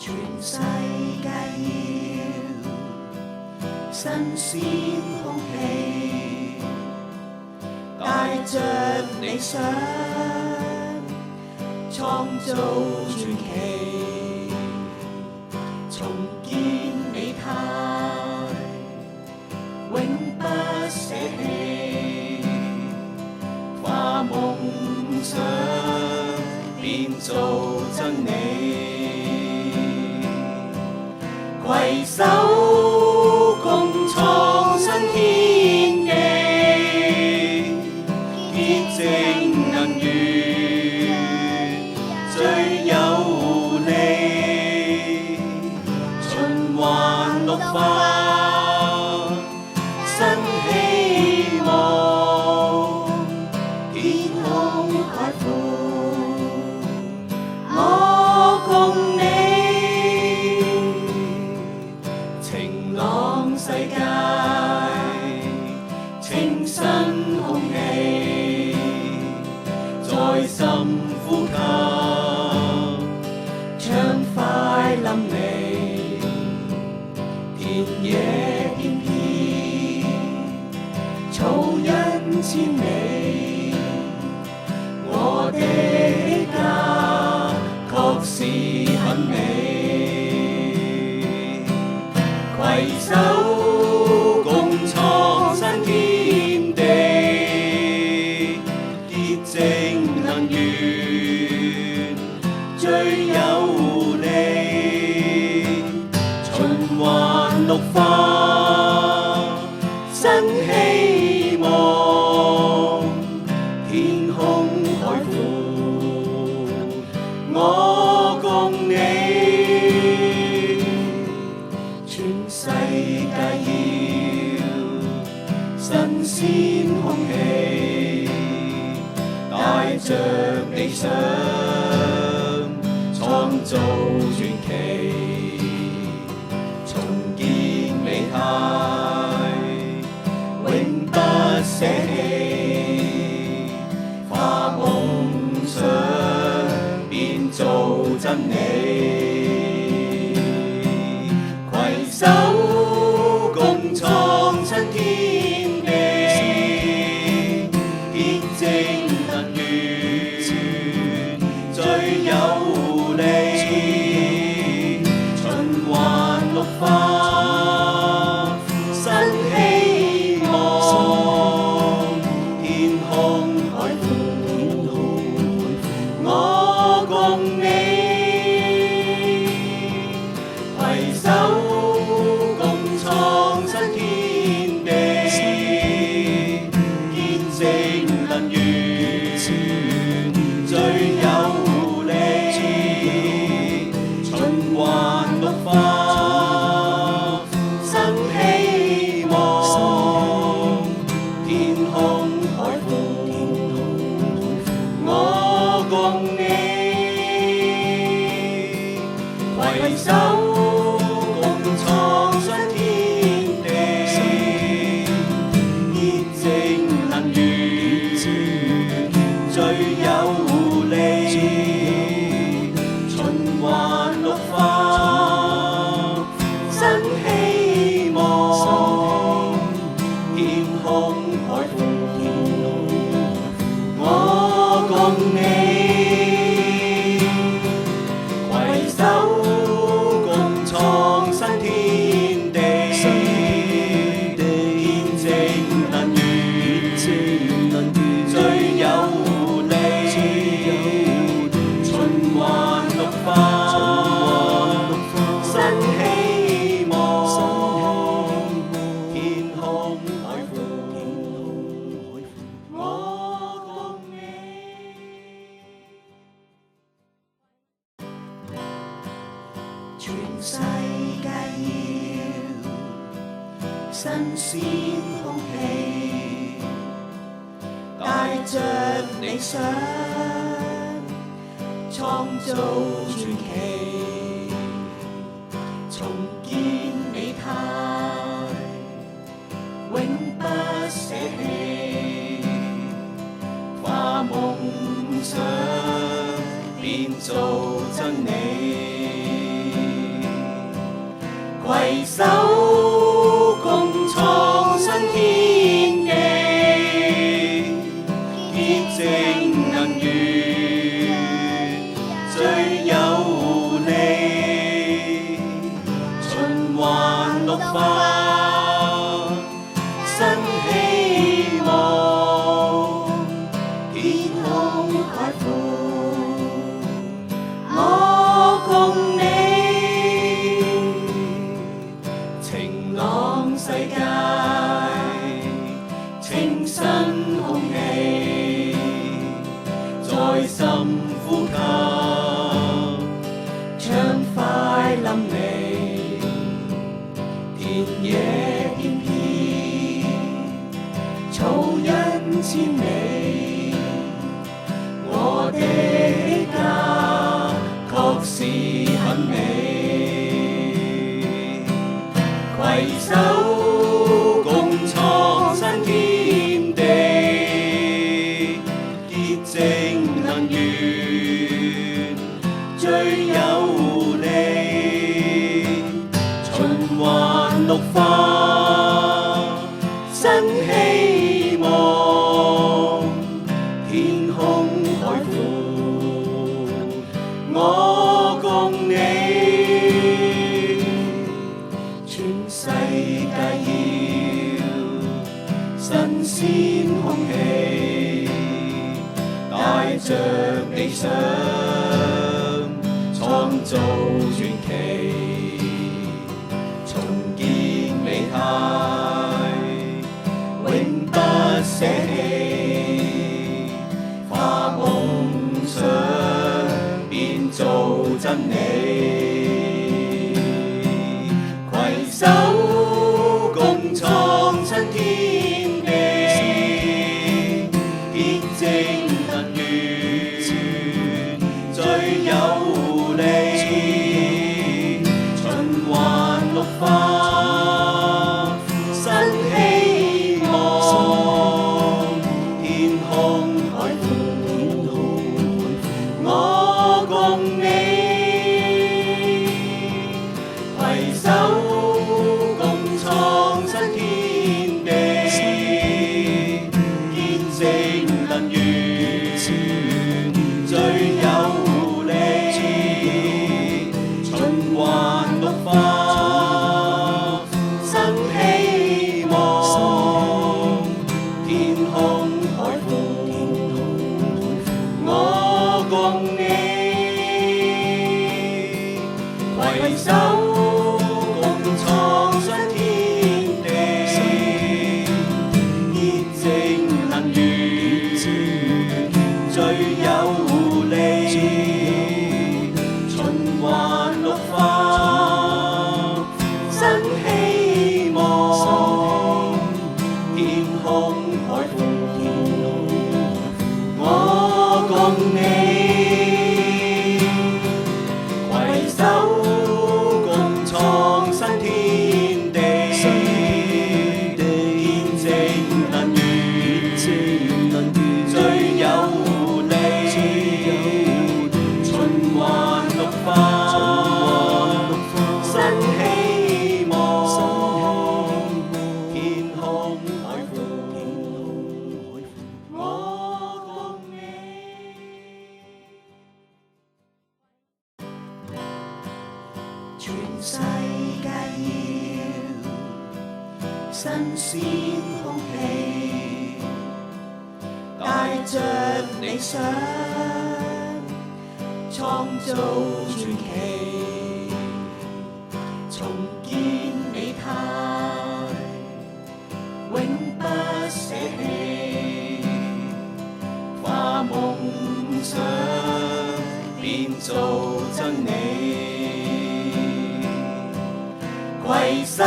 全世界要新鮮空氣，帶着理想，創造傳奇，重建美態，永不捨棄，化夢想變做真理。攜手共創新天地，潔淨能源最有利，循環綠化新希望，天空海闊，我共你。世界清新空氣，在深呼吸，暢快淋漓，田野翩翩，草因千里，我的家確是很美。攜手共創新天地，潔淨能源最有利，循環綠化新希望，天空海闊，我共你。全世界要新鮮空氣，帶着理想，創造傳奇，重建美態，永不捨棄，化夢想變做真理。攜手共創新天地，潔淨能源最有利，循環綠化新希望，天空海闊，我共你。攜手最有利，循環綠化新希望，天空海闊，我共你。攜手共創新天地，潔淨能源最有利，循環綠化新希望，天空海闊，我共你。攜手共創新天地，潔淨能源最有利，循環綠化新希望，天空海闊，我共你。全世界要新鮮空氣，帶着理想，創造傳奇，重建美態，永不捨棄，化夢想變做真理。攜手共創新天地，潔淨能源最有利，循環綠化新希望，天空海闊，我共你。晴朗世界，清新空氣，在心呼吸，暢快淋漓，田野翩翩，草因千里，我的家確是很美。攜手共創新天地，潔淨能源最有利，循環綠化新希望，天空海闊，我共你。全世界要新鮮空氣，帶着理想，創造傳奇，重建美態，永不捨棄，化夢想變做真理。攜手共創新天地，潔淨能源最有利，循環綠化新希望，天空海闊，我共你。攜手攜手共創新天地，潔淨能源最有利，循環綠化新希望，天空海闊，我共你。攜手全世界要新鮮空氣，帶着理想，創造傳奇，重建美態，永不捨棄，化夢想變做真理。攜手